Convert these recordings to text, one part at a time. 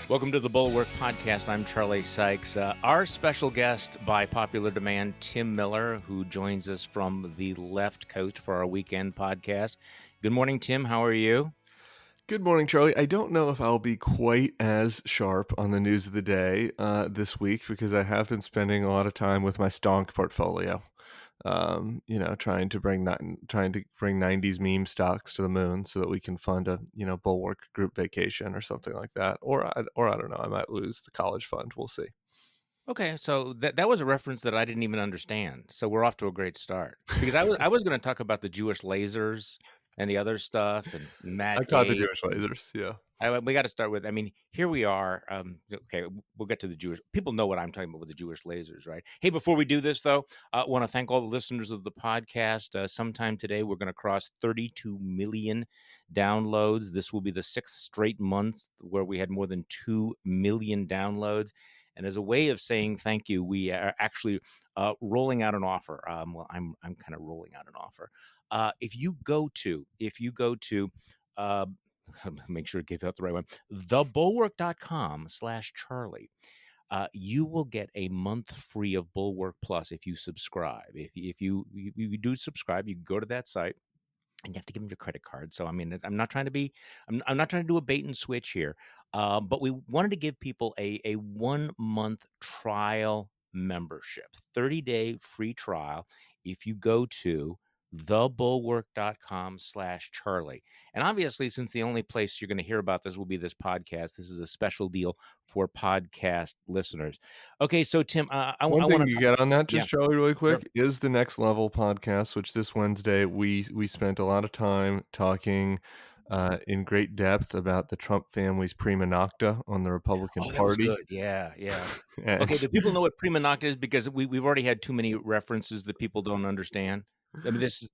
Welcome to the Bulwark Podcast. I'm Charlie Sykes. Our special guest, by popular demand, Tim Miller, who joins us from the left coast for our weekend podcast. Good morning, Tim. How are you? Good morning, Charlie. I don't know if I'll be quite as sharp on the news of the day this week because I have been spending a lot of time with my stonk portfolio. Trying to bring 90s meme stocks to the moon so that we can fund a Bulwark group vacation or something like that. Or I don't know. I might lose the college fund. We'll see. Okay, so that was a reference that I didn't even understand. So we're off to a great start because I was going to talk about the Jewish lasers and the other stuff and Matt. I caught the Jewish lasers. Yeah. We got to start with, here we are. Okay, we'll get to the Jewish. People know what I'm talking about with the Jewish lasers, right? Hey, before we do this, though, I want to thank all the listeners of the podcast. Sometime today, we're going to cross 32 million downloads. This will be the 6th straight month where we had more than 2 million downloads. And as a way of saying thank you, we are actually rolling out an offer. I'm kind of rolling out an offer. If you go to make sure to give out the right one, thebulwark.com/Charlie. You will get a month free of Bulwark Plus if you subscribe. If you do subscribe, you go to that site and you have to give them your credit card. So, I'm not trying to do a bait and switch here. But we wanted to give people a 1 month trial membership, 30-day free trial. If you go to thebulwark.com/Charlie. And obviously, since the only place you're going to hear about this will be this podcast, this is a special deal for podcast listeners. Okay, so Tim, I want to get on that, Charlie, really quick, Sure. is the Next Level podcast, which this Wednesday we spent a lot of time talking in great depth about the Trump family's prima nocta on the Republican Party. Was good. Yeah. Okay, do people know what prima nocta is? Because we've already had too many references that people don't understand. This is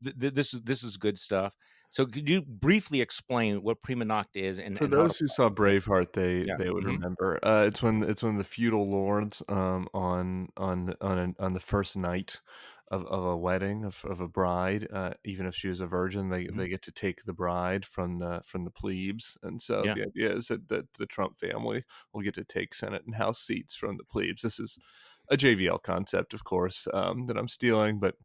good stuff. So could you briefly explain what prima nocta is? And for those who saw Braveheart, they would remember. It's when the feudal lords on the first night of a wedding of a bride, even if she was a virgin, they get to take the bride from the plebes, and so the idea is that the Trump family will get to take Senate and House seats from the plebes. This is a JVL concept, of course, that I'm stealing, but.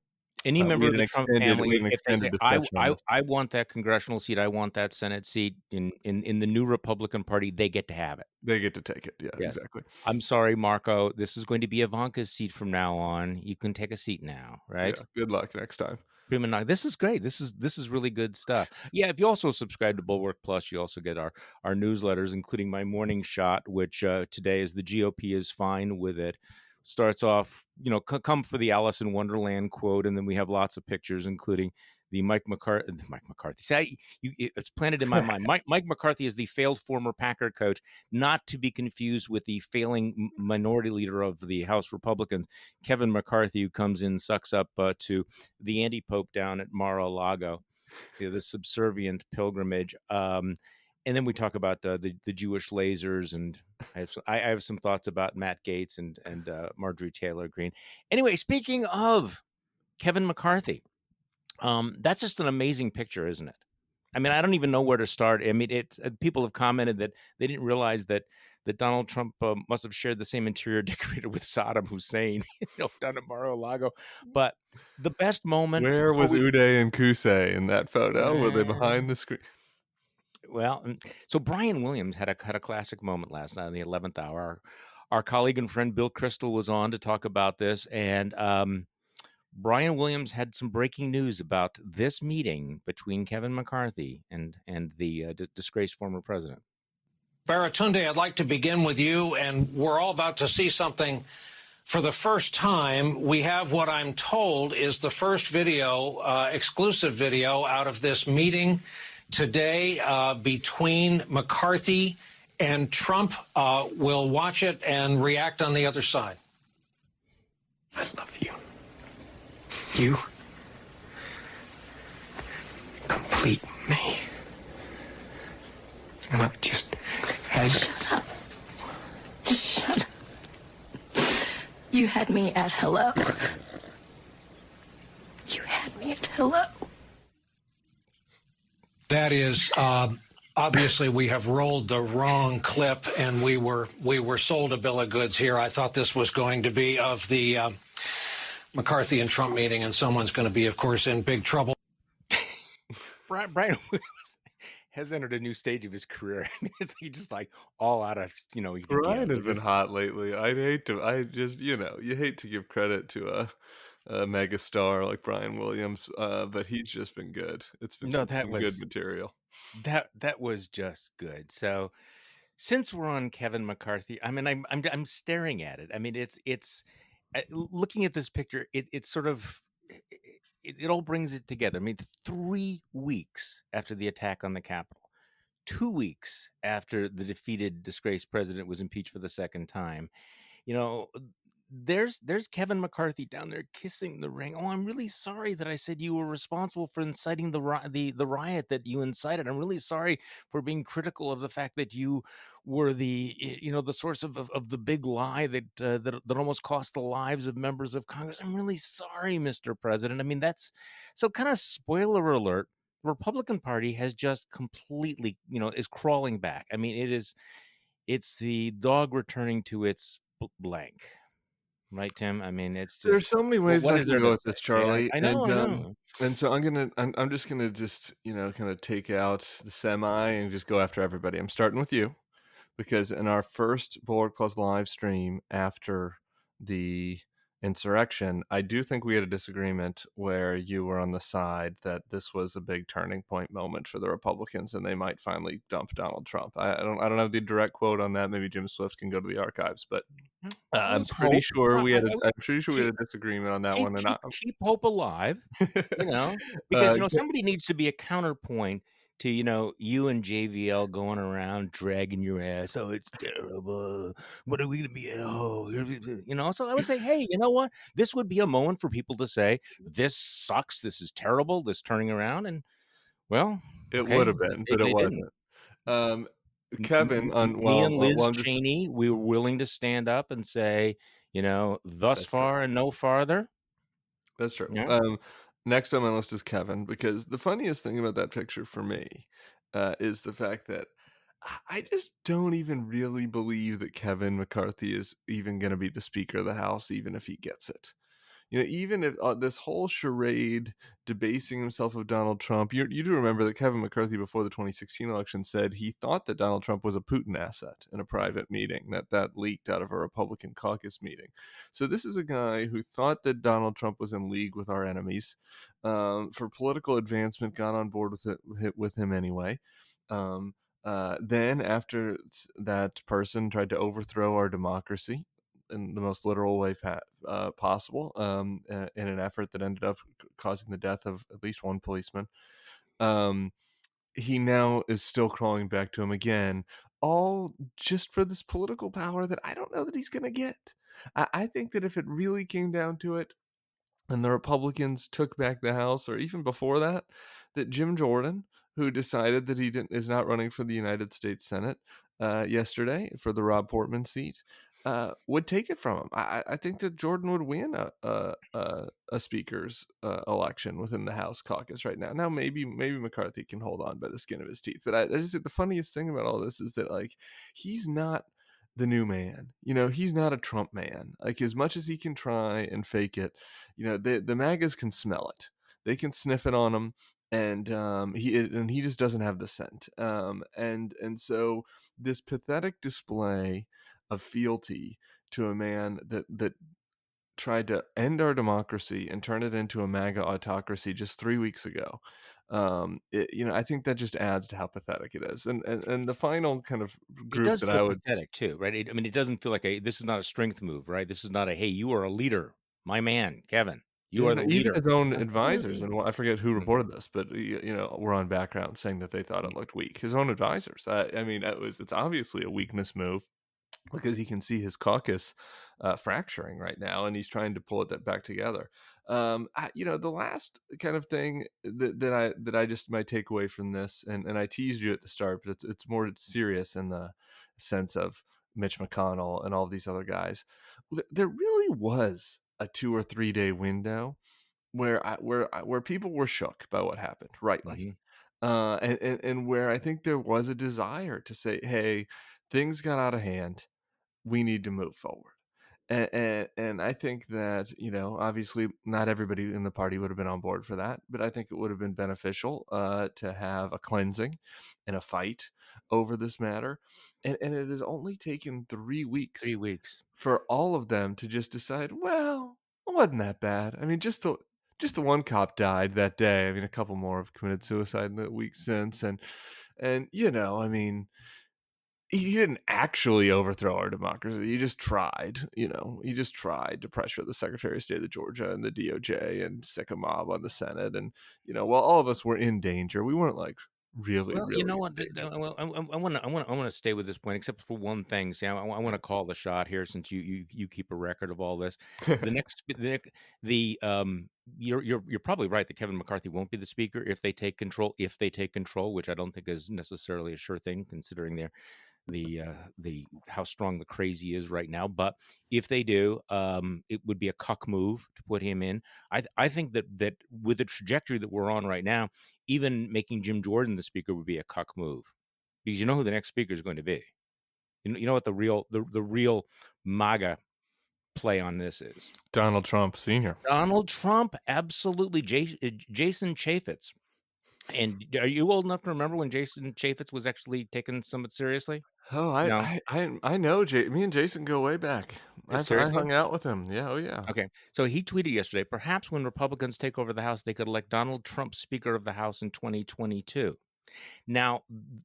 Any member of the Trump family, if they say, I want that congressional seat, I want that Senate seat in the new Republican Party, they get to have it. They get to take it. Yeah, yes. Exactly. I'm sorry, Marco. This is going to be Ivanka's seat from now on. You can take a seat now, right? Yeah, good luck next time. This is great. This is really good stuff. Yeah, if you also subscribe to Bulwark Plus, you also get our newsletters, including my morning shot, which today is the GOP is fine with it. Starts off, come for the Alice in Wonderland quote, and then we have lots of pictures, including the Mike McCarthy. See, it's planted in my mind. Mike McCarthy is the failed former Packer coach, not to be confused with the failing minority leader of the House Republicans, Kevin McCarthy, who comes in, sucks up to the anti-pope down at Mar-a-Lago, the subservient pilgrimage. And then we talk about the Jewish lasers, and I have some thoughts about Matt Gaetz and Marjorie Taylor Greene. Anyway, speaking of Kevin McCarthy, that's just an amazing picture, isn't it? I don't even know where to start. People have commented that they didn't realize that Donald Trump must have shared the same interior decorator with Saddam Hussein, down at Mar-a-Lago. But the best moment. Where was Uday and Qusay in that photo? Were they behind the screen? Well, so Brian Williams had a classic moment last night in the 11th hour. Our colleague and friend Bill Kristol was on to talk about this, and Brian Williams had some breaking news about this meeting between Kevin McCarthy and the disgraced former president. Baratunde, I'd like to begin with you, and we're all about to see something. For the first time, we have what I'm told is the first video, exclusive video, out of this meeting today between McCarthy and Trump. We'll watch it and react on the other side. I love you. You complete me. And I just had... Shut up. Just shut up. You had me at hello. You had me at hello. That is Obviously, we have rolled the wrong clip, and we were sold a bill of goods here. I thought this was going to be of the McCarthy and Trump meeting, and someone's going to be, of course, in big trouble. Brian Williams has entered a new stage of his career. I mean, it's just like all out of, he can Brian give. has been hot lately. You hate to give credit to a mega star like Brian Williams, but he's just been good. It's been good material. That was just good. So since we're on Kevin McCarthy, I mean, I'm staring at it. I mean, it's looking at this picture. It's sort of it all brings it together. I mean, 3 weeks after the attack on the Capitol, 2 weeks after the defeated, disgraced president was impeached for the second time, there's Kevin McCarthy down there kissing the ring. Oh, I'm really sorry that I said you were responsible for inciting the riot that you incited. I'm really sorry for being critical of the fact that you were the source of the big lie that almost cost the lives of members of Congress. I'm really sorry, Mr. President. I mean, that's so kind of spoiler alert. The Republican Party has just completely, is crawling back. I mean, it's the dog returning to its blank. Right, Tim? I mean, it's just there's so many ways I can go with this, Charlie. Yeah, I know. And so I'm just gonna kind of take out the semi and just go after everybody. I'm starting with you because in our first Bulwark Plus live stream after the insurrection, I do think we had a disagreement where you were on the side that this was a big turning point moment for the Republicans and they might finally dump Donald Trump. I don't have the direct quote on that. Maybe Jim Swift can go to the archives, but I'm pretty sure we had a disagreement on that one. And keep hope alive, because somebody needs to be a counterpoint to you and JVL going around dragging your ass. Oh, it's terrible. What are we gonna be? Oh, so I would say, hey, you know what? This would be a moment for people to say, this sucks. This is terrible. This turning around, and well, it would have been, but it wasn't. Kevin, on me and Liz Cheney, we were willing to stand up and say, thus far and no farther. That's true. Yeah. Next on my list is Kevin, because the funniest thing about that picture for me is the fact that I just don't even really believe that Kevin McCarthy is even going to be the Speaker of the House, even if he gets it. Even if this whole charade debasing himself of Donald Trump, you do remember that Kevin McCarthy before the 2016 election said he thought that Donald Trump was a Putin asset in a private meeting that leaked out of a Republican caucus meeting. So this is a guy who thought that Donald Trump was in league with our enemies for political advancement, got on board with him anyway. Then after that person tried to overthrow our democracy in the most literal way possible, in an effort that ended up causing the death of at least one policeman. He now is still crawling back to him again, all just for this political power that I don't know that he's going to get. I think that if it really came down to it, and the Republicans took back the House, or even before that, that Jim Jordan, who decided that he is not running for the United States Senate yesterday for the Rob Portman seat, would take it from him. I think that Jordan would win a speaker's election within the House caucus right now. Now, maybe McCarthy can hold on by the skin of his teeth. But I just think the funniest thing about all this is that, like, he's not the new man. He's not a Trump man. Like, as much as he can try and fake it, the MAGAs can smell it. They can sniff it on him. And he just doesn't have the scent. And so this pathetic display of fealty to a man that tried to end our democracy and turn it into a MAGA autocracy just 3 weeks ago. I think that just adds to how pathetic it is. And the final kind of group it does feel pathetic too, right? It doesn't feel like this is not a strength move, right? This is not hey, you are a leader, my man, Kevin. You are the leader. Even his own advisors, and I forget who reported this, but we're on background saying that they thought it looked weak. His own advisors. It's obviously a weakness move, because he can see his caucus fracturing right now, and he's trying to pull it back together. The last kind of thing that I just might take away from this, and I teased you at the start, but it's more serious in the sense of Mitch McConnell and all these other guys. There really was a 2 or 3 day window where people were shook by what happened, rightly. and where I think there was a desire to say, hey, things got out of hand, we need to move forward. And I think that, obviously not everybody in the party would have been on board for that, but I think it would have been beneficial to have a cleansing and a fight over this matter. And it has only taken 3 weeks 3 weeks. for all of them to just decide, well, it wasn't that bad. I mean, just the one cop died that day. I mean, a couple more have committed suicide in the week since, and I mean, he didn't actually overthrow our democracy. He just tried, he just tried to pressure the Secretary of State of Georgia and the DOJ and sick a mob on the Senate. And, while all of us were in danger, we weren't like really, Well, really you know what? in danger. Well, I want to stay with this point, except for one thing. See, I want to call the shot here, since you keep a record of all this. The next, you're probably right that Kevin McCarthy won't be the speaker if they take control. If they take control, which I don't think is necessarily a sure thing, considering the how strong the crazy is right now. But if they do, it would be a cuck move to put him in. I think that with the trajectory that we're on right now, even making Jim Jordan the speaker would be a cuck move, because you know who the next speaker is going to be. You know what the real MAGA play on this is? Donald Trump Sr. Donald Trump, absolutely. Jason Chaffetz. And are you old enough to remember when Jason Chaffetz was actually taken somewhat seriously? Oh, No. I know. Me and Jason go way back. I Seriously? hung out with him. Yeah. Oh, yeah. Okay. So he tweeted yesterday, perhaps when Republicans take over the House, they could elect Donald Trump Speaker of the House in 2022. Now,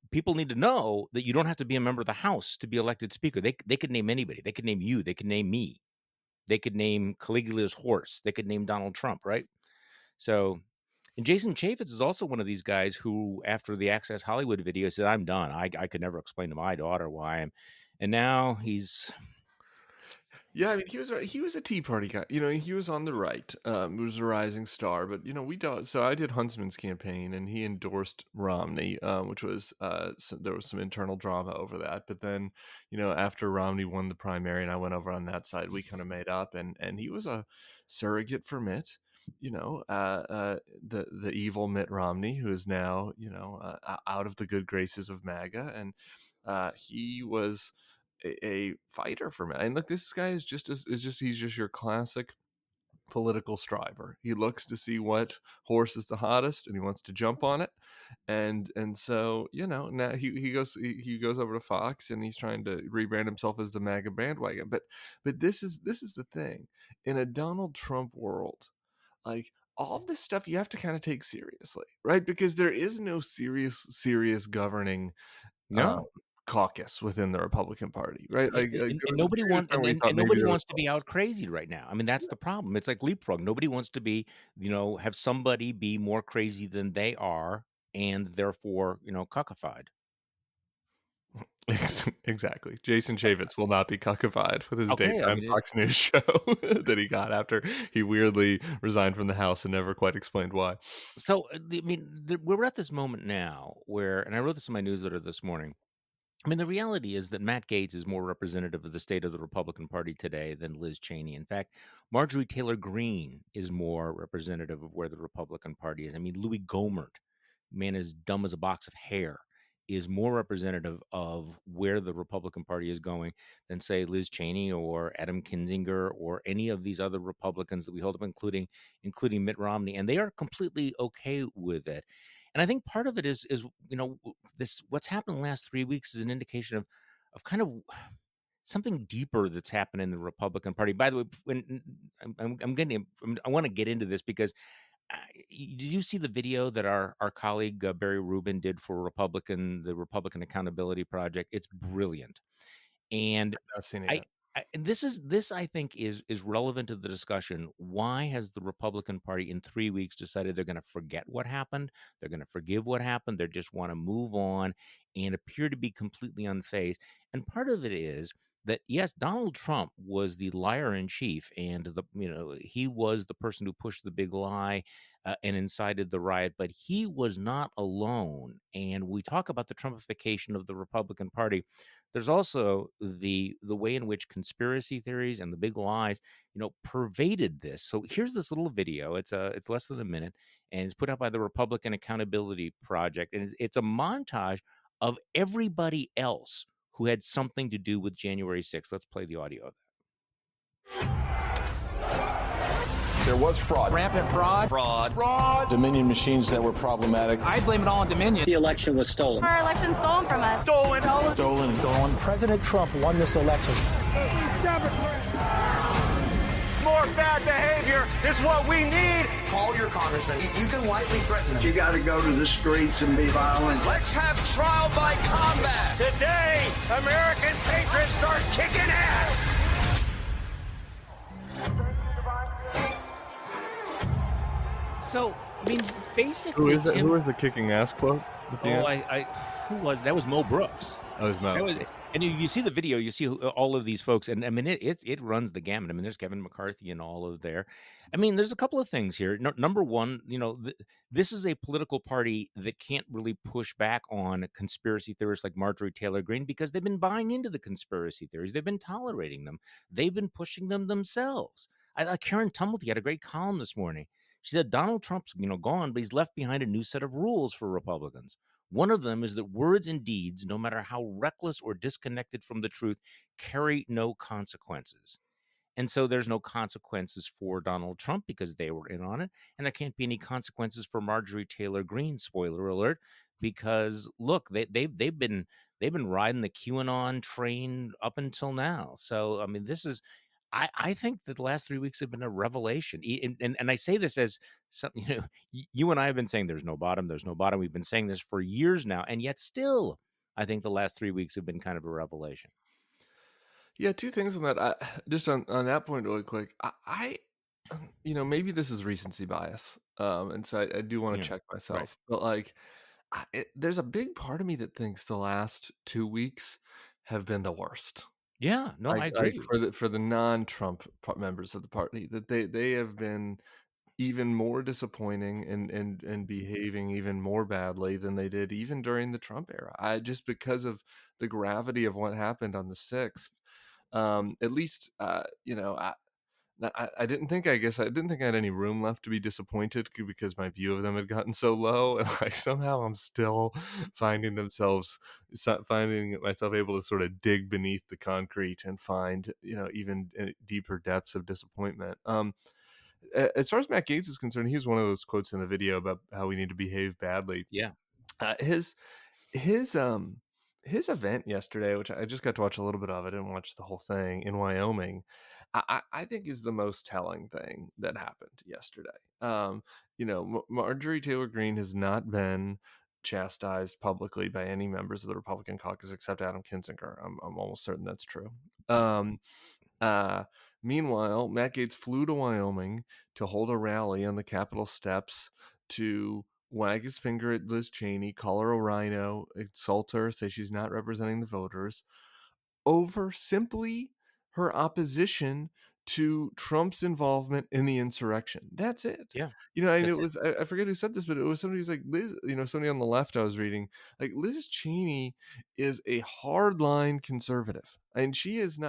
people need to know that you don't have to be a member of the House to be elected Speaker. They could name anybody. They could name you. They could name me. They could name Caligula's horse. They could name Donald Trump, right? So, and Jason Chaffetz is also one of these guys who, after the Access Hollywood video, said, I'm done. I could never explain to my daughter why I'm. And now he's. Yeah, I mean, he was a Tea Party guy. He was on the right. He was a rising star, but we don't. So I did Huntsman's campaign, and he endorsed Romney, which was there was some internal drama over that. But then, after Romney won the primary, and I went over on that side, we kind of made up, and he was a surrogate for Mitt. The evil Mitt Romney, who is now out of the good graces of MAGA, and he was a fighter for me. And look, this guy is he's just your classic political striver. He looks to see what horse is the hottest, and he wants to jump on it. And so now he goes over to Fox, and he's trying to rebrand himself as the MAGA bandwagon. But this is the thing. In a Donald Trump world, like, all of this stuff you have to kind of take seriously, right? Because there is no serious governing caucus within the Republican Party, right? And nobody wants to be out crazy right now. I mean, that's the problem. It's like leapfrog. Nobody wants to be, have somebody be more crazy than they are, and therefore, cuckified. Exactly. Jason Chaffetz will not be cuckified with his daytime Fox News show that he got after he weirdly resigned from the House and never quite explained why. So, I mean, we're at this moment now where, and I wrote this in my newsletter this morning, I mean, the reality is that Matt Gaetz is more representative of the state of the Republican Party today than Liz Cheney. In fact, Marjorie Taylor Greene is more representative of where the Republican Party is. I mean, Louis Gohmert, man as dumb as a box of hair, is more representative of where the Republican Party is going than, say, Liz Cheney or Adam Kinzinger or any of these other Republicans that we hold up, including Mitt Romney. And they are completely okay with it. And I think part of it is this, what's happened in the last 3 weeks is an indication of kind of something deeper that's happened in the Republican Party. By the way, when I want to get into this because did you see the video that our colleague Barry Rubin did for the Republican Accountability Project? It's brilliant. And I've not seen it yet. And this I think is relevant to the discussion. Why has the Republican Party in 3 weeks decided they're going to forget what happened? They're going to forgive what happened. They just want to move on and appear to be completely unfazed. And part of it is that, yes, Donald Trump was the liar in chief, and he was the person who pushed the big lie and incited the riot, but he was not alone. And we talk about the Trumpification of the Republican Party. There's also the way in which conspiracy theories and the big lies, pervaded this. So here's this little video. It's less than a minute, and it's put out by the Republican Accountability Project, and it's a montage of everybody else who had something to do with January 6th. Let's play the audio of that. There was fraud. Rampant fraud. Fraud. Dominion machines that were problematic. I blame it all on Dominion. The election was stolen. Our election stolen from us. Stolen. President Trump won this election. More bad behavior is what we need. Call your congressman. You can lightly threaten them. You got to go to the streets and be violent. Let's have trial by combat. Today, American patriots start kicking ass. So, I mean, basically, who was the kicking ass quote? Who was that? Was Mo Brooks? That was Mo. And you see the video, you see all of these folks, and I mean, it runs the gamut. I mean, there's Kevin McCarthy and all of there. I mean, there's a couple of things here. Number one, this is a political party that can't really push back on conspiracy theorists like Marjorie Taylor Greene because they've been buying into the conspiracy theories. They've been tolerating them. They've been pushing them themselves. Karen Tumulty had a great column this morning. She said Donald Trump's gone, but he's left behind a new set of rules for Republicans. One of them is that words and deeds, no matter how reckless or disconnected from the truth, carry no consequences. And so there's no consequences for Donald Trump because they were in on it. And there can't be any consequences for Marjorie Taylor Greene, spoiler alert, because look, they've been riding the QAnon train up until now. So, I mean, this is... I think that the last 3 weeks have been a revelation. And I say this as something, you and I have been saying there's no bottom. We've been saying this for years now. And yet still, I think the last 3 weeks have been kind of a revelation. Yeah, two things on that. Just on that point really quick. I maybe this is recency bias. And so I do want to check myself. Right. But there's a big part of me that thinks the last 2 weeks have been the worst. Yeah, no, I agree. For the non-Trump members of the party, that they have been even more disappointing and behaving even more badly than they did even during the Trump era. Just because of the gravity of what happened on the 6th, at least I didn't think I had any room left to be disappointed because my view of them had gotten so low, and somehow I'm still finding myself able to sort of dig beneath the concrete and find even deeper depths of disappointment. As far as Matt Gaetz is concerned, he was one of those quotes in the video about how we need to behave badly. Yeah, his event yesterday, which I just got to watch a little bit of, I didn't watch the whole thing, in Wyoming, I think is the most telling thing that happened yesterday. Marjorie Taylor Greene has not been chastised publicly by any members of the Republican caucus except Adam Kinzinger. I'm almost certain that's true. Meanwhile, Matt Gaetz flew to Wyoming to hold a rally on the Capitol steps to wag his finger at Liz Cheney, call her a rhino, insult her, say she's not representing the voters, over simply her opposition to Trump's involvement in the insurrection. That's it. Yeah. I forget who said this, but it was somebody who's like, Liz, somebody on the left I was reading, like, Liz Cheney is a hardline conservative. And she is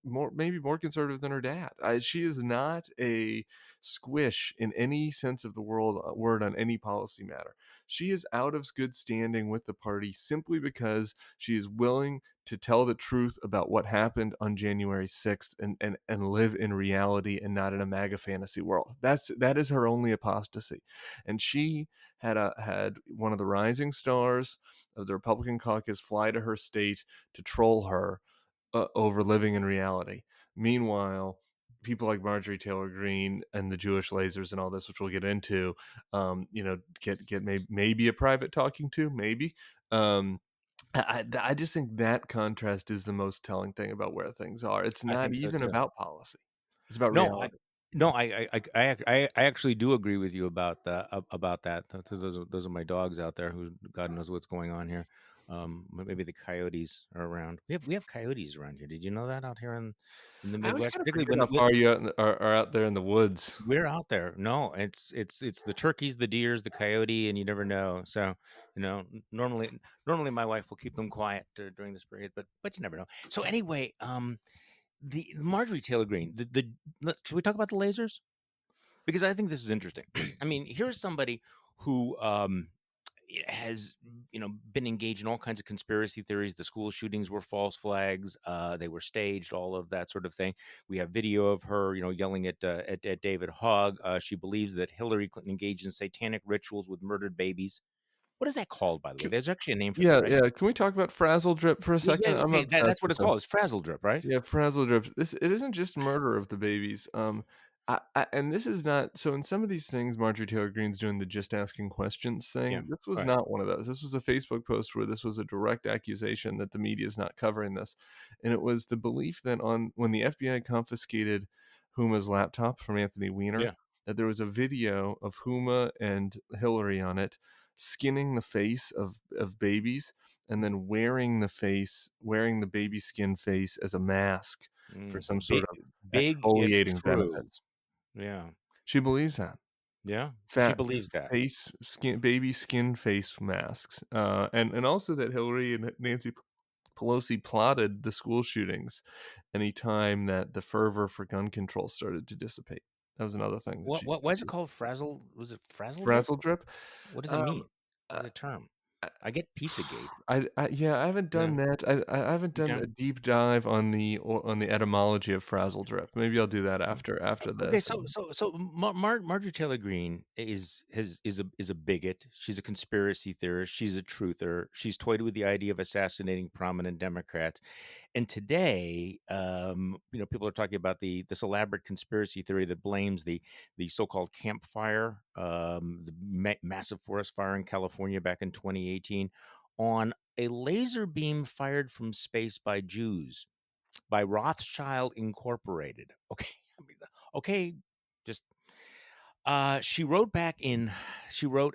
maybe more conservative than her dad. She is not a squish in any sense of the word on any policy matter. She is out of good standing with the party simply because she is willing to tell the truth about what happened on January 6th and live in reality and not in a MAGA fantasy world. That is her only apostasy. And she had one of the rising stars of the Republican caucus fly to her state to troll her over living in reality. Meanwhile, people like Marjorie Taylor Greene and the Jewish lasers and all this, which we'll get into, get maybe a private talking to, maybe. I just think that contrast is the most telling thing about where things are. It's not even about policy; it's about reality. I actually do agree with you about that. Those are my dogs out there who God knows what's going on here. Maybe the coyotes are around. We have coyotes around here. Did you know that out here in the I always Midwest? kind of Particularly forget how far you are out there in the woods. we're out there. No, it's the turkeys, the deers, the coyote, and you never know. So, normally my wife will keep them quiet during this period, but you never know. So anyway, the Marjorie Taylor Greene. Should we talk about the lasers? Because I think this is interesting. I mean, here's somebody who has been engaged in all kinds of conspiracy theories. The school shootings were false flags. They were staged. All of that sort of thing. We have video of her, yelling at David Hogg. She believes that Hillary Clinton engaged in satanic rituals with murdered babies. What is that called, by the way? There's actually a name for that, right? Yeah. Can we talk about Frazzledrip for a second? I'm Okay, obsessed that's what with it's called. this. It's Frazzledrip, right? Yeah, Frazzledrip. It isn't just murder of the babies. And this is not so. In some of these things, Marjorie Taylor Greene's doing the just asking questions thing. Yeah, This was right. not one of those. This was a Facebook post where this was a direct accusation that the media is not covering this, and it was the belief that when the FBI confiscated Huma's laptop from Anthony Weiner, that there was a video of Huma and Hillary on it skinning the face of babies and then wearing the baby skin face as a mask for some sort of exfoliating benefits. Yeah. She believes that. Yeah. Fat she believes that. Baby skin face masks. And also that Hillary and Nancy Pelosi plotted the school shootings anytime that the fervor for gun control started to dissipate. That was another thing. Why is it called Frazzle? Was it Frazzledrip? Frazzledrip? What does it mean? What is the term? I get Pizzagate. I haven't done that. I haven't done a deep dive on the etymology of Frazzledrip. Maybe I'll do that after this. Okay, so Marjorie Taylor Greene is a bigot. She's a conspiracy theorist. She's a truther. She's toyed with the idea of assassinating prominent Democrats. And today, people are talking about this elaborate conspiracy theory that blames the so-called Camp Fire, the massive forest fire in California back in 2018, on a laser beam fired from space by Jews, by Rothschild Incorporated. Okay, just she wrote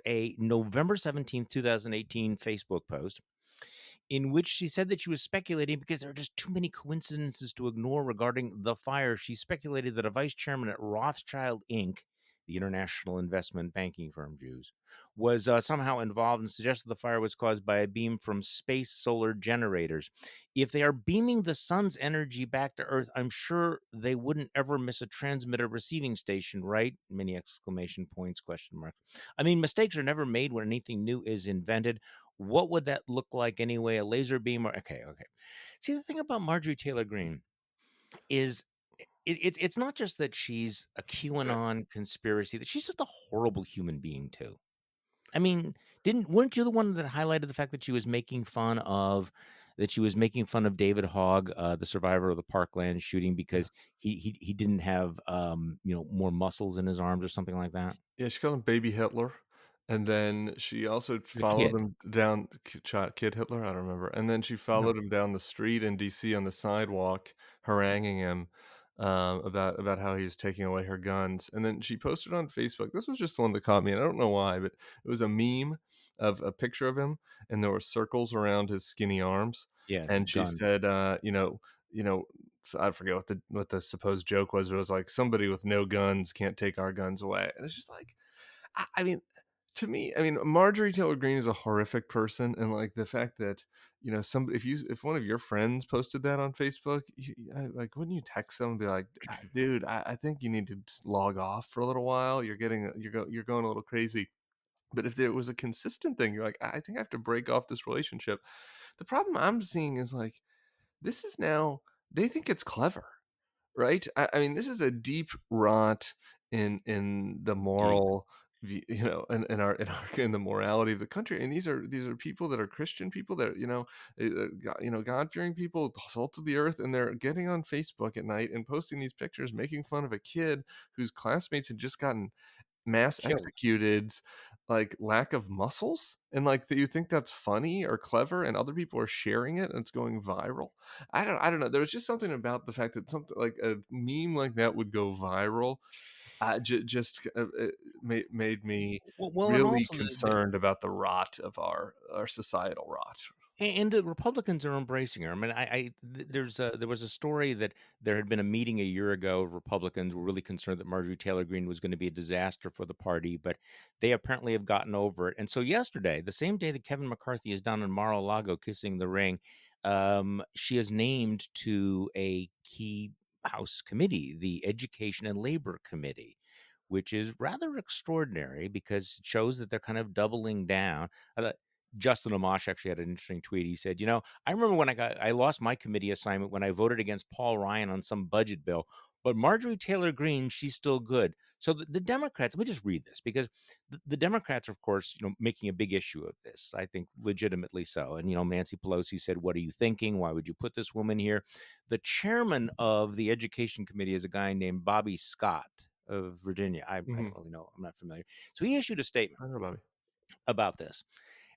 a November 17th, 2018 Facebook post in which she said that she was speculating, because there are just too many coincidences to ignore regarding the fire. She speculated that a vice chairman at Rothschild Inc., the international investment banking firm, Jews, was somehow involved, and suggested the fire was caused by a beam from space solar generators. If they are beaming the sun's energy back to Earth, I'm sure they wouldn't ever miss a transmitter receiving station, right? Many exclamation points, question mark. I mean, mistakes are never made when anything new is invented. What would that look like anyway? A laser beam? Okay. See, the thing about Marjorie Taylor Greene is it's not just that she's a QAnon conspiracy, that she's just a horrible human being too. I mean, weren't you the one that highlighted the fact that she was making fun of David Hogg, the survivor of the Parkland shooting, because he didn't have more muscles in his arms or something like that? Yeah, she called him Baby Hitler. And then she also followed him down, Kid Hitler, I don't remember. And then she followed him down the street in D.C. on the sidewalk, haranguing him about how he was taking away her guns. And then she posted on Facebook. This was just the one that caught me, and I don't know why, but it was a meme of a picture of him, and there were circles around his skinny arms. Yeah, and she said, I forget what the supposed joke was, but it was like, somebody with no guns can't take our guns away. And it's just like, I mean, to me, Marjorie Taylor Greene is a horrific person, and like the fact that if one of your friends posted that on Facebook, wouldn't you text them and be like, dude, I think you need to log off for a little while. You're going a little crazy. But if there was a consistent thing, you're like, I think I have to break off this relationship. The problem I'm seeing is like, this is now, they think it's clever, right? I mean, this is a deep rot in the moral. In the morality of the country, and these are people that are Christian people that God-fearing people, salt of the earth, and they're getting on Facebook at night and posting these pictures, making fun of a kid whose classmates had just gotten mass executed, like lack of muscles, and like you think that's funny or clever, and other people are sharing it and it's going viral. I don't know. There was just something about the fact that something like a meme like that would go viral It made me Well, and really also concerned about the rot of our societal rot. and the Republicans are embracing her. I mean, there was a story that there had been a meeting a year ago. Republicans were really concerned that Marjorie Taylor Greene was going to be a disaster for the party, but they apparently have gotten over it. And so yesterday, the same day that Kevin McCarthy is down in Mar-a-Lago kissing the ring, she is named to a key House committee, the Education and Labor Committee, which is rather extraordinary because it shows that they're kind of doubling down. Justin Amash actually had an interesting tweet. He said, I remember when I lost my committee assignment when I voted against Paul Ryan on some budget bill, but Marjorie Taylor Greene, she's still good. So the Democrats, let me just read this because the Democrats are, of course, making a big issue of this, I think legitimately so. And, Nancy Pelosi said, what are you thinking? Why would you put this woman here? The chairman of the Education Committee is a guy named Bobby Scott of Virginia. I don't really know. I'm not familiar. So he issued a statement about this.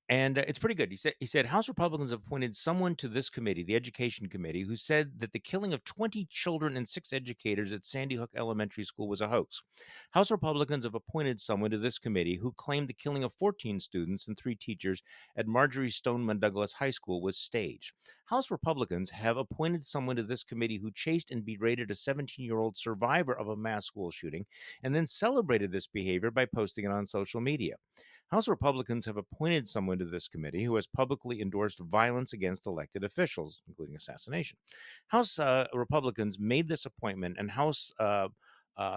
And it's pretty good. He said House Republicans have appointed someone to this committee, the Education Committee, who said that the killing of 20 children and 6 educators at Sandy Hook Elementary School was a hoax. House Republicans have appointed someone to this committee who claimed the killing of 14 students and 3 teachers at Marjorie Stoneman Douglas High School was staged. House Republicans have appointed someone to this committee who chased and berated a 17-year-old survivor of a mass school shooting and then celebrated this behavior by posting it on social media. House Republicans have appointed someone to this committee who has publicly endorsed violence against elected officials, including assassination. House Republicans made this appointment, and House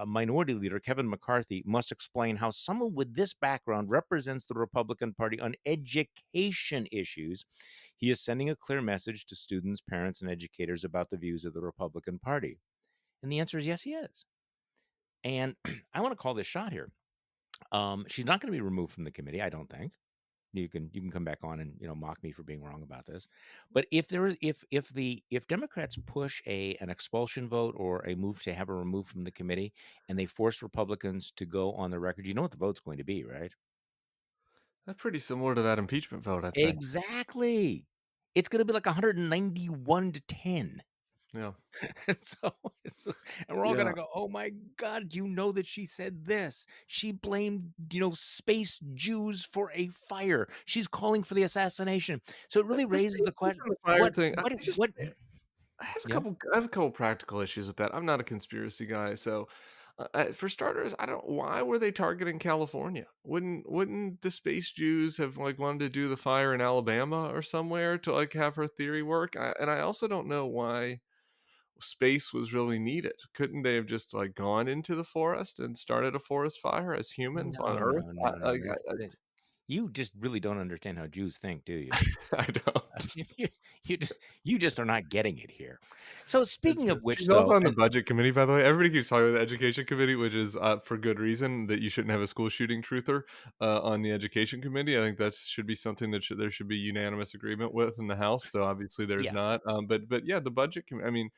Minority Leader Kevin McCarthy must explain how someone with this background represents the Republican Party on education issues. He is sending a clear message to students, parents, and educators about the views of the Republican Party. And the answer is yes, he is. And I want to call this shot here. She's not going to be removed from the committee, I don't think. You can come back on and mock me for being wrong about this. But if Democrats push an expulsion vote or a move to have her removed from the committee, and they force Republicans to go on the record, you know what the vote's going to be, right? That's pretty similar to that impeachment vote, I think. Exactly. It's going to be like 191-10. Yeah. And we're all going to go, oh my God, you know that she said this. She blamed, space Jews for a fire. She's calling for the assassination. So it really raises the question. I have a couple practical issues with that. I'm not a conspiracy guy, so for starters, why were they targeting California? Wouldn't the space Jews have wanted to do the fire in Alabama or somewhere to have her theory work? And I also don't know why space was really needed. Couldn't they have just gone into the forest and started a forest fire as humans on Earth? You just really don't understand how Jews think, do you? I don't. You just are not getting it here. So speaking of which, she's also on the budget committee, by the way. Everybody keeps talking about the education committee, which is for good reason, that you shouldn't have a school shooting truther on the education committee. I think that should be something that there should be unanimous agreement with in the House. So obviously there's not. But yeah, the budget committee. I mean,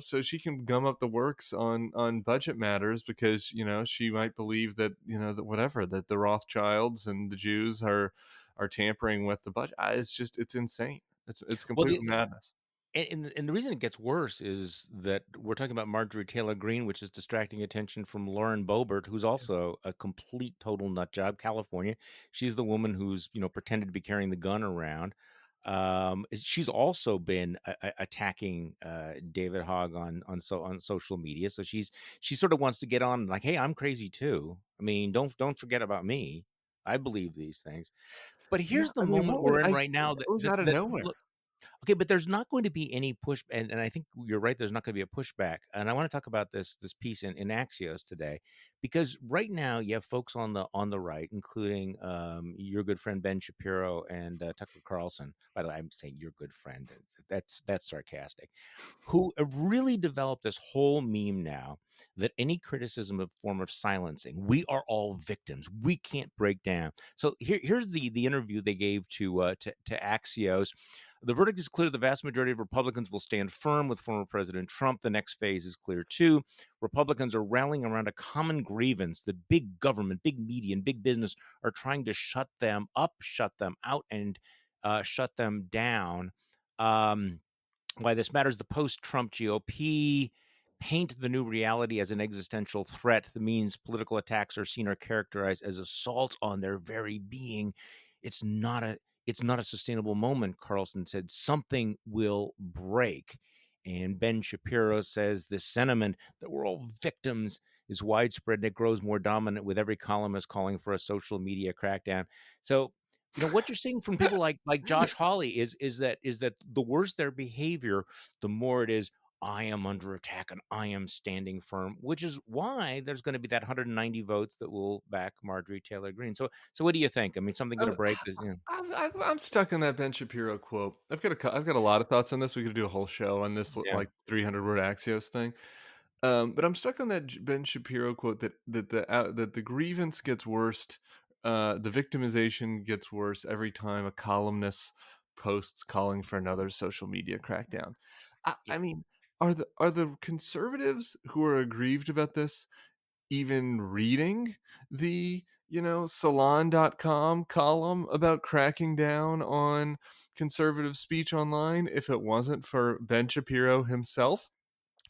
so she can gum up the works on budget matters because, she might believe that, that the Rothschilds and the Jews are tampering with the budget. It's insane. It's complete madness. And the reason it gets worse is that we're talking about Marjorie Taylor Greene, which is distracting attention from Lauren Boebert, who's also a complete total nut job. California. She's the woman who's, pretended to be carrying the gun around. She's also been attacking David Hogg on social media. So she sort of wants to get on hey, I'm crazy too. I mean, don't forget about me. I believe these things. But here's the moment we're in right now. That was out of nowhere. Okay, but there's not going to be any push, and I think you're right. There's not going to be a pushback, and I want to talk about this piece in Axios today, because right now you have folks on the right, including your good friend Ben Shapiro and Tucker Carlson. By the way, I'm saying your good friend. That's sarcastic. Who have really developed this whole meme now that any criticism of form of silencing, we are all victims. We can't break down. So here's the interview they gave to Axios. The verdict is clear. The vast majority of Republicans will stand firm with former President Trump. The next phase is clear, too. Republicans are rallying around a common grievance that big government, big media, and big business are trying to shut them up, shut them out, and shut them down. Why this matters, the post-Trump GOP paint the new reality as an existential threat. That means political attacks are seen or characterized as assault on their very being. It's not a sustainable moment, Carlson said. Something will break. And Ben Shapiro says this sentiment that we're all victims is widespread and it grows more dominant with every columnist calling for a social media crackdown. So, what you're seeing from people like Josh Hawley is that the worse their behavior, the more it is, I am under attack and I am standing firm, which is why there's going to be that 190 votes that will back Marjorie Taylor Greene. So what do you think? I mean, something going to break this? I'm stuck in that Ben Shapiro quote. I've got a lot of thoughts on this. We could do a whole show on this, like 300-word Axios thing. But I'm stuck on that Ben Shapiro quote that the grievance gets worse, the victimization gets worse every time a columnist posts calling for another social media crackdown. I mean, are the conservatives who are aggrieved about this even reading the salon.com column about cracking down on conservative speech online if it wasn't for Ben Shapiro himself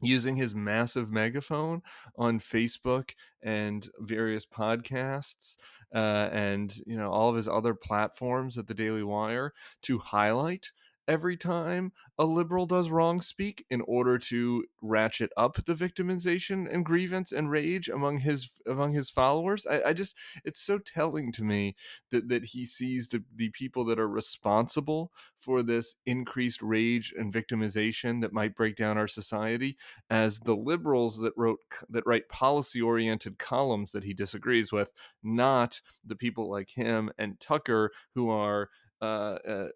using his massive megaphone on Facebook and various podcasts and all of his other platforms at the Daily Wire to highlight every time a liberal does wrong speak in order to ratchet up the victimization and grievance and rage among his followers. I just, it's so telling to me that he sees the people that are responsible for this increased rage and victimization that might break down our society as the liberals that write policy-oriented columns that he disagrees with, not the people like him and Tucker who are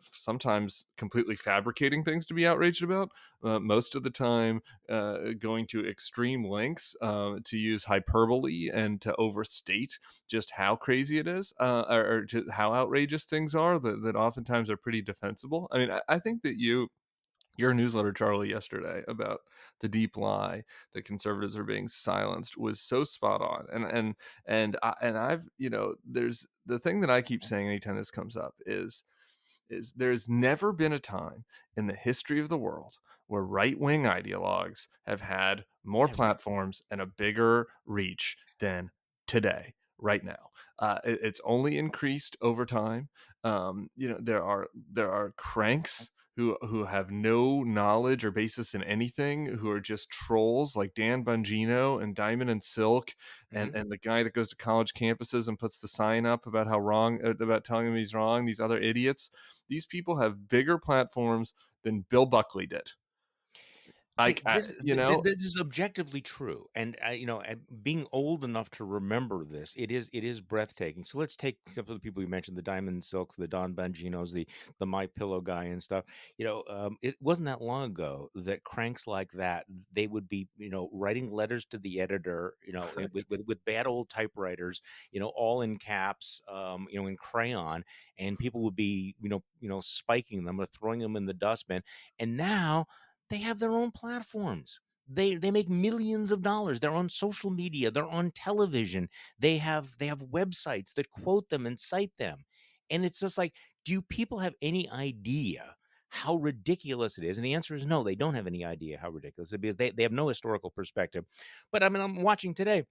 sometimes completely fabricating things to be outraged about, most of the time going to extreme lengths to use hyperbole and to overstate just how crazy it is, or just how outrageous things are that oftentimes are pretty defensible. I mean, I think that your newsletter, Charlie, yesterday about the deep lie that conservatives are being silenced was so spot on. And I've, there's the thing that I keep saying anytime this comes up is there's never been a time in the history of the world where right-wing ideologues have had more platforms and a bigger reach than today, right now. It's only increased over time. There are cranks who have no knowledge or basis in anything, who are just trolls like Dan Bongino and Diamond and Silk, and the guy that goes to college campuses and puts the sign up about about telling him he's wrong. These other idiots. These people have bigger platforms than Bill Buckley did. This is objectively true, and being old enough to remember this, it is breathtaking. So let's take some of the people you mentioned: the Diamond Silks, the Don Bonginos, the My Pillow guy, and stuff. It wasn't that long ago that cranks like that, they would be writing letters to the editor, with bad old typewriters, all in caps, in crayon, and people would be spiking them or throwing them in the dustbin, and now they have their own platforms. They make millions of dollars. They're on social media. They're on television. They have websites that quote them and cite them. And it's just like, do people have any idea how ridiculous it is? And the answer is no, they don't have any idea how ridiculous it is because they have no historical perspective. But I mean, I'm watching today.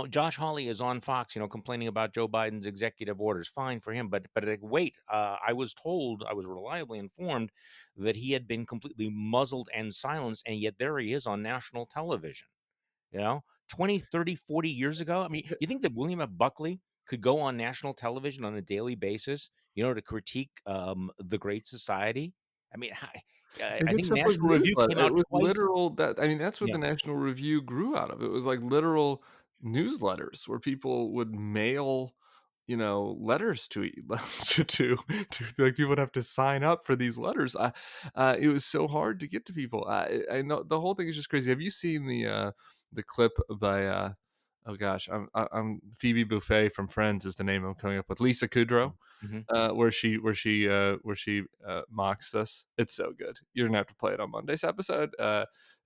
Josh Hawley is on Fox, complaining about Joe Biden's executive orders. Fine for him, but wait, I was reliably informed that he had been completely muzzled and silenced, and yet there he is on national television. 20, 30, 40 years ago. I mean, you think that William F. Buckley could go on national television on a daily basis, to critique the Great Society? I mean, I think National Review came out twice. That's what the National Review grew out of. It was like literal newsletters where people would mail letters to like people would have to sign up for these letters. It was so hard to get to people. I know the whole thing is just crazy. Have you seen the clip by oh gosh, I'm Phoebe Buffay from Friends is the name I'm coming up with, Lisa Kudrow, where she mocks this? It's so good. You're gonna have to play it on Monday's episode,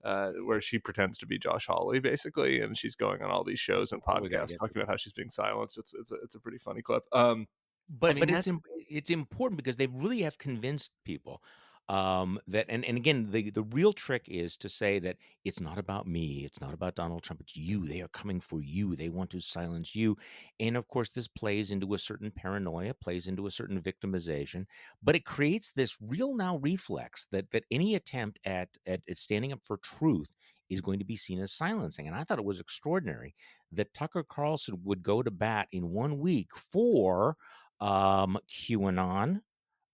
where she pretends to be Josh Hawley basically, and she's going on all these shows and podcasts talking about how she's being silenced. It's a pretty funny clip. But it's important because they really have convinced people. That and again, the real trick is to say that it's not about me, it's not about Donald Trump, it's you. They are coming for you. They want to silence you. And of course, this plays into a certain paranoia, plays into a certain victimization, but it creates this real now reflex that any attempt at standing up for truth is going to be seen as silencing. And I thought it was extraordinary that Tucker Carlson would go to bat in 1 week for QAnon,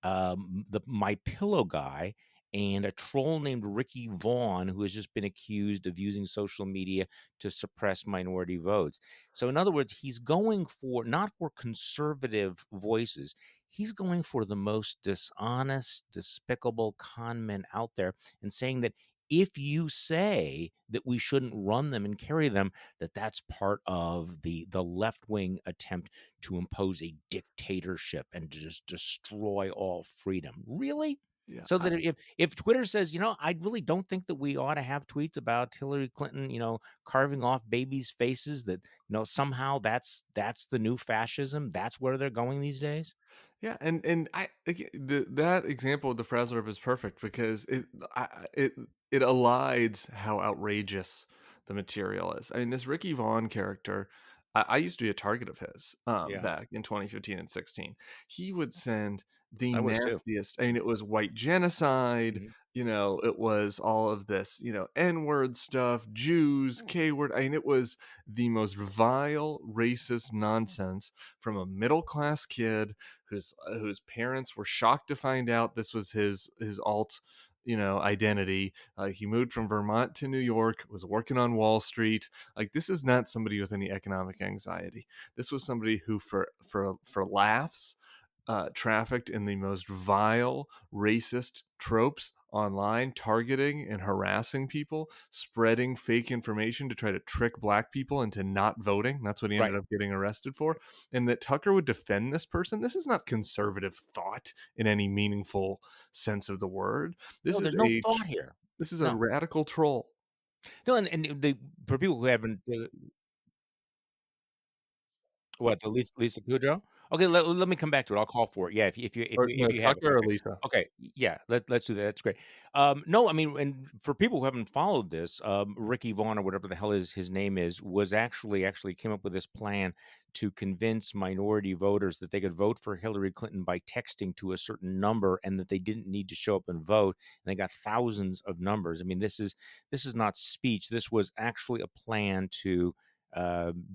the My Pillow guy, and a troll named Ricky Vaughn, who has just been accused of using social media to suppress minority votes. So, in other words, he's going for not for conservative voices. He's going for the most dishonest, despicable con men out there, and saying that if you say that we shouldn't run them and carry them, that's part of the left wing attempt to impose a dictatorship and to just destroy all freedom. Really? Yeah. So that if Twitter says, I really don't think that we ought to have tweets about Hillary Clinton, carving off babies' faces, that, somehow that's the new fascism. That's where they're going these days. Yeah, and that example of the Frazzledrip is perfect because it elides how outrageous the material is. I mean, this Ricky Vaughn character, I used to be a target of his back in 2015 and 16. He would send the nastiest. I mean, it was white genocide. It was all of this, N-word stuff, Jews, K-word. I mean, it was the most vile, racist nonsense from a middle-class kid whose parents were shocked to find out this was his alt identity. He moved from Vermont to New York, was working on Wall Street. Like, this is not somebody with any economic anxiety. This was somebody who for laughs trafficked in the most vile, racist tropes online, targeting and harassing people, spreading fake information to try to trick black people into not voting. That's what he ended up getting arrested for. And that Tucker would defend this person. This is not conservative thought in any meaningful sense of the word. There's no thought here. This is a radical troll. No, and for people who haven't, what, the Lisa Kudrow? Okay, let me come back to it. I'll call for it. Yeah, if you have Tucker or Lisa. Okay, yeah, let's do that. That's great. No, I mean, and for people who haven't followed this, Ricky Vaughn, or whatever the hell his name is, was actually came up with this plan to convince minority voters that they could vote for Hillary Clinton by texting to a certain number, and that they didn't need to show up and vote. And they got thousands of numbers. I mean, this is not speech. This was actually a plan to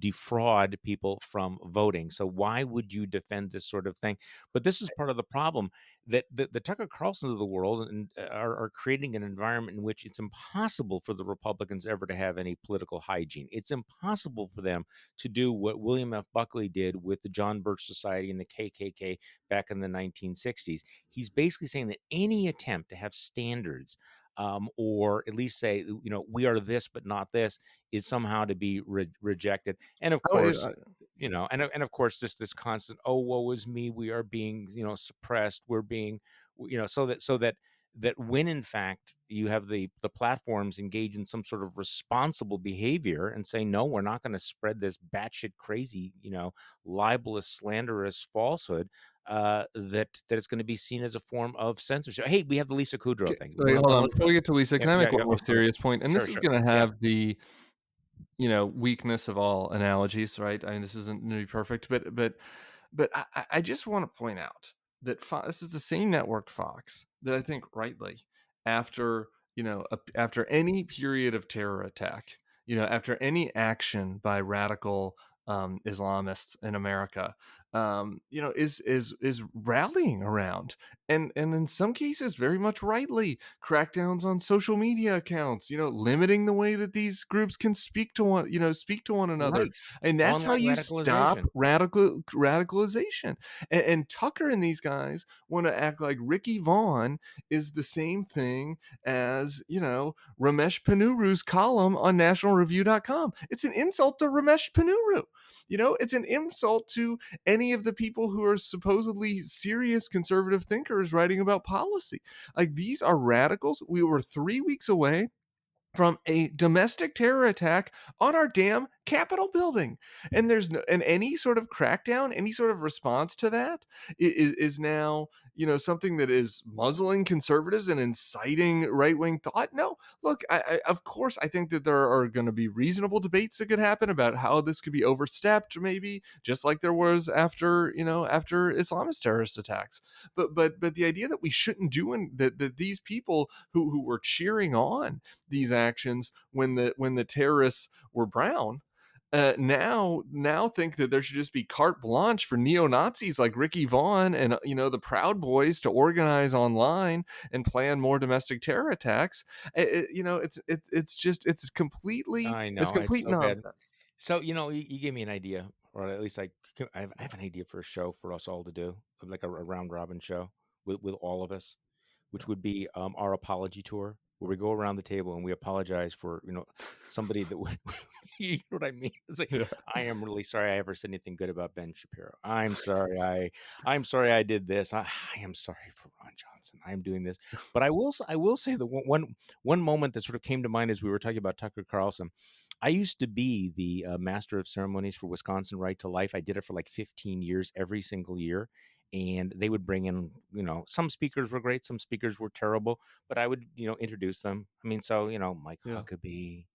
defraud people from voting. So why would you defend this sort of thing? But this is part of the problem, that the Tucker Carlsons of the world are creating an environment in which it's impossible for the Republicans ever to have any political hygiene. It's impossible for them to do what William F. Buckley did with the John Birch Society and the KKK back in the 1960s. He's basically saying that any attempt to have standards, or at least say, we are this but not this, is somehow to be rejected. And of course, and of course, just this constant, oh, woe is me, we are being, suppressed, we're being, so that when in fact you have the platforms engage in some sort of responsible behavior and say, no, we're not going to spread this batshit crazy, libelous, slanderous falsehood, that it's going to be seen as a form of censorship. Hey, we have the Lisa Kudrow thing. Wait, hold on. Before we get to Lisa, can I make one more serious point? And this is going to have the weakness of all analogies, right? I mean, this isn't going to be perfect, but I just want to point out that this is the same network, Fox, that I think rightly, after any period of terror attack, after any action by radical Islamists in America, is rallying around, and in some cases very much rightly, crackdowns on social media accounts, limiting the way that these groups can speak to one another, right. And that's how you stop radicalization. And Tucker and these guys want to act like Ricky Vaughn is the same thing as Ramesh Panuru's column on nationalreview.com. It's an insult to Ramesh Panuru. It's an insult to any of the people who are supposedly serious conservative thinkers writing about policy. Like, these are radicals. We were 3 weeks away from a domestic terror attack on our damn Capitol building. And there's no, and any sort of crackdown, any sort of response to that is now, something that is muzzling conservatives and inciting right-wing thought. No, look, I of course, I think that there are going to be reasonable debates that could happen about how this could be overstepped, maybe just like there was after Islamist terrorist attacks. But the idea that we shouldn't do, and that these people who were cheering on these actions when the terrorists were brown, now think that there should just be carte blanche for neo-Nazis like Ricky Vaughn and the Proud Boys to organize online and plan more domestic terror attacks. It's completely, I know, it's complete it's so bad. nonsense. So you gave me an idea, or at least I have an idea for a show for us all to do, like a round robin show with all of us, which would be our apology tour, where we go around the table and we apologize for somebody that you know what I mean. It's like, I am really sorry I ever said anything good about Ben Shapiro. I'm sorry I did this. I am sorry for Ron Johnson. I am doing this. But I will say the one moment that sort of came to mind as we were talking about Tucker Carlson. I used to be the master of ceremonies for Wisconsin Right to Life. I did it for like 15 years, every single year. And they would bring in, some speakers were great, some speakers were terrible, but I would, introduce them. I mean, so, Mike Huckabee,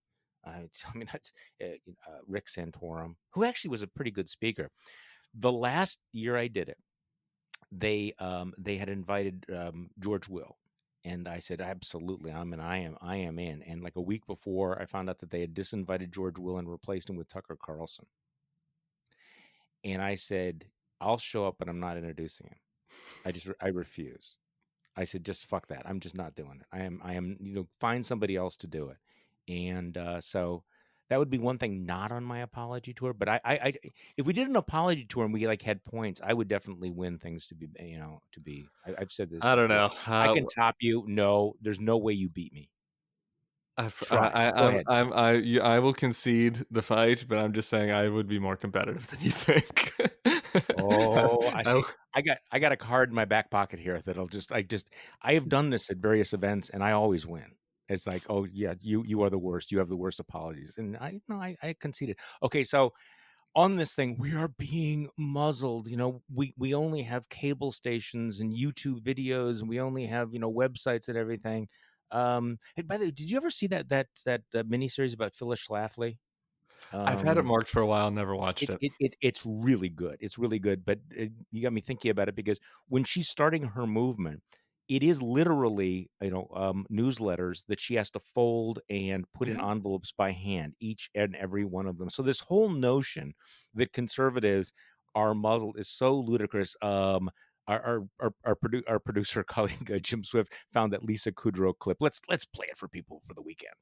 that's Rick Santorum, who actually was a pretty good speaker. The last year I did it, they had invited George Will. And I said, absolutely, I am in. And like a week before, I found out that they had disinvited George Will and replaced him with Tucker Carlson. And I said, I'll show up, but I'm not introducing him. I refuse. I said, just fuck that. I'm just not doing it. I am, find somebody else to do it. And so that would be one thing not on my apology tour. But I if we did an apology tour and we had points, I would definitely win things to be, I've said this. I don't know. I can top you. No, there's no way you beat me. I will concede the fight, but I'm just saying I would be more competitive than you think. Oh, I see. I got a card in my back pocket here that'll I have done this at various events and I always win. It's like, oh yeah, you are the worst. You have the worst apologies. And I conceded. Okay, so on this thing, we are being muzzled. We only have cable stations and YouTube videos, and we only have, websites and everything. Hey, by the way, did you ever see that miniseries about Phyllis Schlafly? I've had it marked for a while, never watched it. It's really good. It's really good, but you got me thinking about it, because when she's starting her movement, it is literally, newsletters that she has to fold and put in envelopes by hand, each and every one of them. So this whole notion that conservatives are muzzled is so ludicrous. Our producer colleague Jim Swift found that Lisa Kudrow clip. Let's play it for people for the weekend.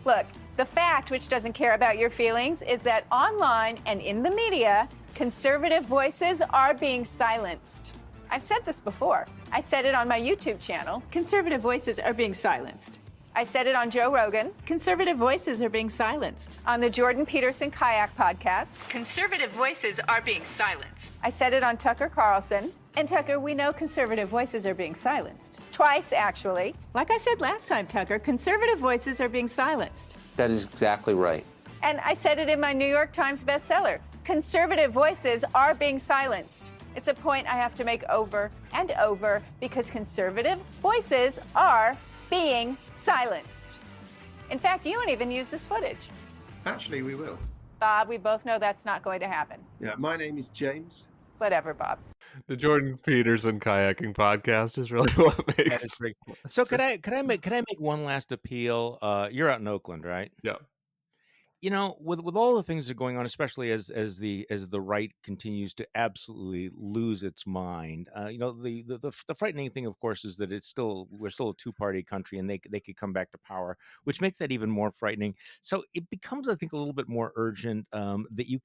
Look, the fact, which doesn't care about your feelings, is that online and in the media, conservative voices are being silenced. I've said this before. I said it on my YouTube channel. Conservative voices are being silenced. I said it on Joe Rogan. Conservative voices are being silenced. On the Jordan Peterson Kayak podcast. Conservative voices are being silenced. I said it on Tucker Carlson. And Tucker, we know conservative voices are being silenced. Twice, actually. Like I said last time, Tucker, conservative voices are being silenced. That is exactly right. And I said it in my New York Times bestseller. Conservative voices are being silenced. It's a point I have to make over and over, because conservative voices are being silenced. In fact, you won't even use this footage. Actually, we will. Bob, we both know that's not going to happen. Yeah, my name is James. Whatever, Bob. The Jordan Peterson Kayaking Podcast is really what makes it. So could I make one last appeal? You're out in Oakland, right? Yeah. With all the things that are going on, especially as the right continues to absolutely lose its mind, the frightening thing, of course, is that we're still a two-party country, and they could come back to power, which makes that even more frightening. So it becomes, I think, a little bit more urgent that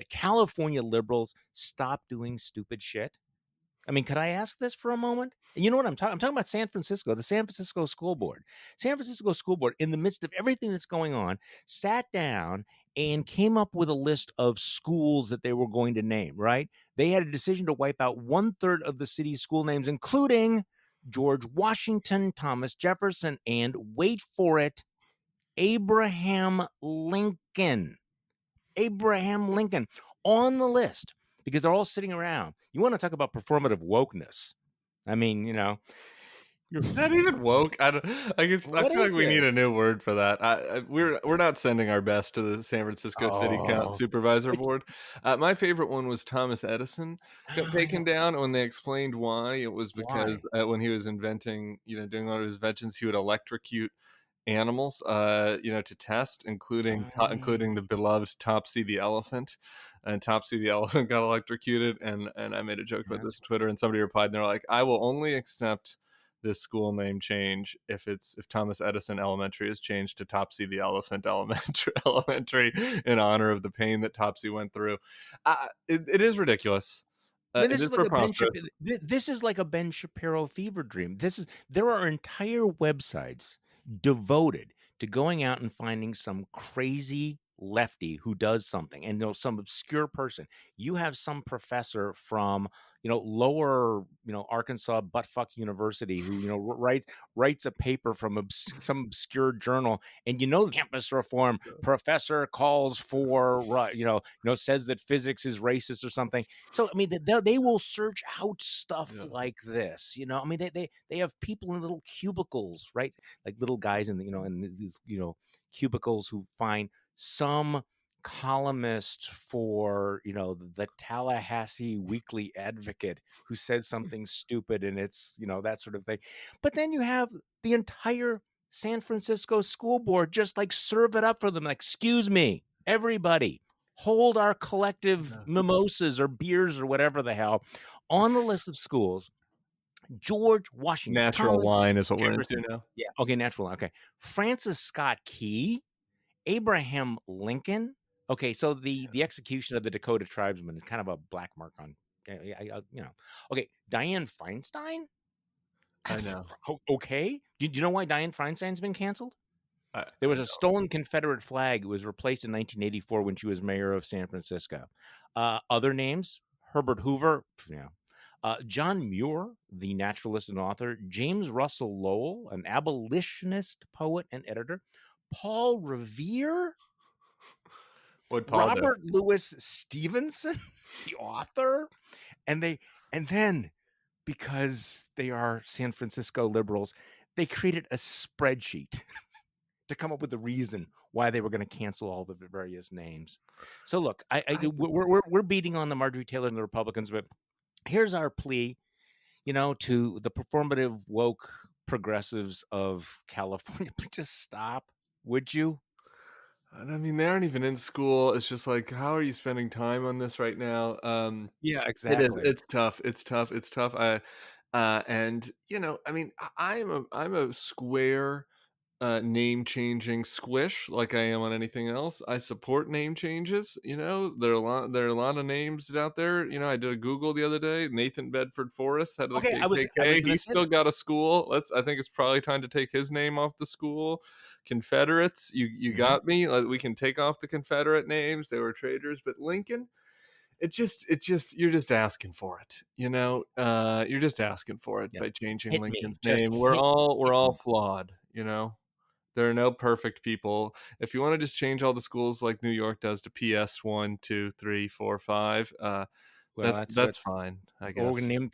California liberals stop doing stupid shit. I mean, could I ask this for a moment? And you know what I'm talking about? San Francisco, the San Francisco School Board. San Francisco School Board, in the midst of everything that's going on, sat down and came up with a list of schools that they were going to name, right? They had a decision to wipe out 1/3 of the city's school names, including George Washington, Thomas Jefferson, and wait for it, Abraham Lincoln on the list because they're all sitting around. You want to talk about performative wokeness? I mean, you're not even woke. I feel like we need a new word for that. We're not sending our best to the San Francisco City Supervisor Board. My favorite one was Thomas Edison got taken down when they explained why. It was because when he was inventing, doing all of his inventions, he would electrocute animals, to test, including the beloved Topsy the elephant. And Topsy the elephant got electrocuted. And I made a joke about this on Twitter, and somebody replied, and they're like, "I will only accept this school name change if Thomas Edison Elementary is changed to Topsy the Elephant Elementary in honor of the pain that Topsy went through." It is ridiculous. This is like a Ben Shapiro fever dream. There are entire websites devoted to going out and finding some crazy lefty who does something, and some obscure person. You have some professor from lower Arkansas buttfuck university who writes a paper from some obscure journal, and campus reform professor calls for says that physics is racist or something. So I mean they will search out stuff like this. I mean they have people in little cubicles, right? Like little guys in these cubicles who find some columnist for the Tallahassee Weekly Advocate who says something stupid, and it's that sort of thing. But then you have the entire San Francisco school board just like serve it up for them, like, excuse me, everybody, hold our collective mimosas or beers or whatever the hell on the list of schools. George Washington, natural wine is what we're into now. Yeah, okay, natural wine. Okay, Francis Scott Key, Abraham Lincoln. Okay, so the execution of the Dakota tribesmen is kind of a black mark on, Okay, Dianne Feinstein. I know. Okay, do you know why Dianne Feinstein's been canceled? There was a stolen Confederate flag. It was replaced in 1984 when she was mayor of San Francisco. Other names: Herbert Hoover, John Muir, the naturalist and author; James Russell Lowell, an abolitionist, poet, and editor; Paul Revere, Robert Louis Stevenson, the author, and then because they are San Francisco liberals, they created a spreadsheet to come up with the reason why they were going to cancel all the various names. So look, we're beating on the Marjorie Taylor and the Republicans, but here's our plea, to the performative woke progressives of California: just stop, would you? I mean, they aren't even in school. It's just like, how are you spending time on this right now? Yeah, exactly. It's tough. And I mean, I'm a square name changing squish like I am on anything else. I support name changes. There are a lot of names out there. I did a Google the other day. Nathan Bedford Forrest had the KKK. He still got a school. I think it's probably time to take his name off the school. Confederates, you got me. We can take off the Confederate names. They were traitors. But Lincoln, it's just you're just asking for it. You're just asking for it by changing Lincoln's name. We're all flawed. There are no perfect people. If you want to just change all the schools like New York does to PS 1, 2, 3, 4, 5, that's fine, I guess. Or we're gonna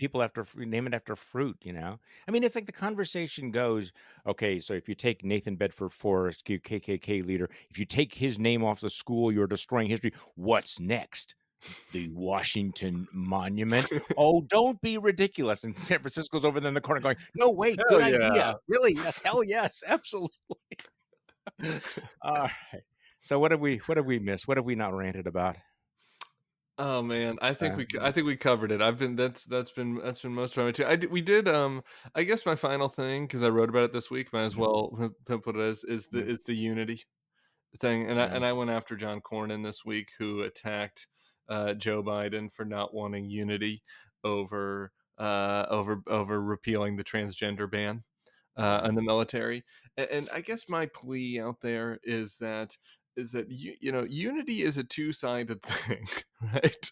name it after fruit. I mean, it's like the conversation goes. Okay, so if you take Nathan Bedford Forrest, KKK leader, if you take his name off the school, you're destroying history. What's next? The Washington Monument. Oh, don't be ridiculous. And San Francisco's over there in the corner going, no, wait, good idea. Really? Yes, hell yes, absolutely. All right. So what have we missed? What have we not ranted about? Oh man, I think we covered it. That's been most of it. We did. I guess my final thing, because I wrote about it this week, might as well put it as is the unity thing. And I went after John Cornyn this week, who attacked Joe Biden for not wanting unity over repealing the transgender ban in the military. And I guess my plea out there is that unity is a two-sided thing, right?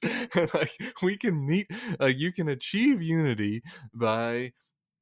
Like we can meet, you can achieve unity by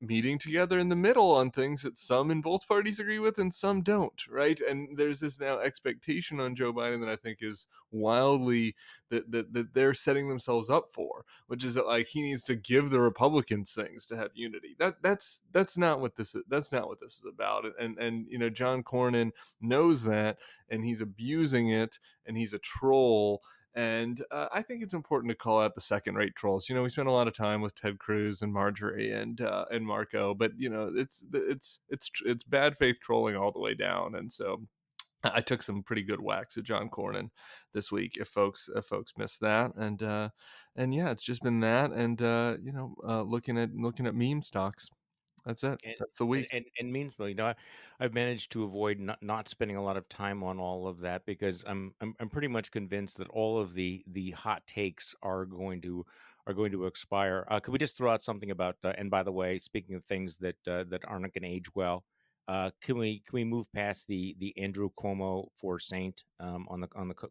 meeting together in the middle on things that some in both parties agree with and some don't, right? And there's this now expectation on Joe Biden that I think is wildly that they're setting themselves up for, which is that like he needs to give the Republicans things to have unity. That's not what this is. That's not what this is about. And you know, John Cornyn knows that, and he's abusing it, and he's a troll. And I think it's important to call out the second-rate trolls. You know, we spent a lot of time with Ted Cruz and Marjorie and Marco, but you know, it's bad faith trolling all the way down. And so I took some pretty good whacks at John Cornyn this week. If folks missed that, and yeah, it's just been that, and you know, looking at meme stocks. That's it. That's the week. And memes, you know, I've managed to avoid not spending a lot of time on all of that because I'm pretty much convinced that all of the hot takes are going to expire. Could we just throw out something about? And by the way, speaking of things that aren't going to age well, can we move past the Andrew Cuomo for Saint on the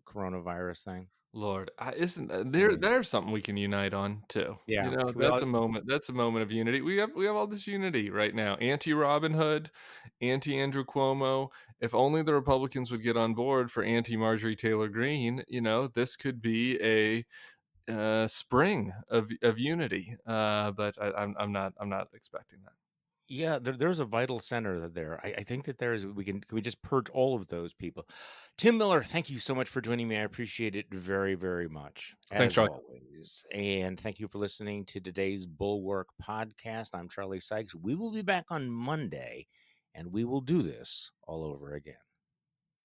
coronavirus thing? Lord, isn't there's something we can unite on too? Yeah, you know, that's a moment. That's a moment of unity. We have all this unity right now. Anti-Robin Hood, anti-Andrew Cuomo. If only the Republicans would get on board for anti-Marjorie Taylor Greene, you know, this could be a spring of unity. But I'm not expecting that. Yeah, there's a vital center there. I think that there is. Can we just purge all of those people? Tim Miller, thank you so much for joining me. I appreciate it very, very much. Thanks, Charlie. Always. And thank you for listening to today's Bulwark Podcast. I'm Charlie Sykes. We will be back on Monday, and we will do this all over again.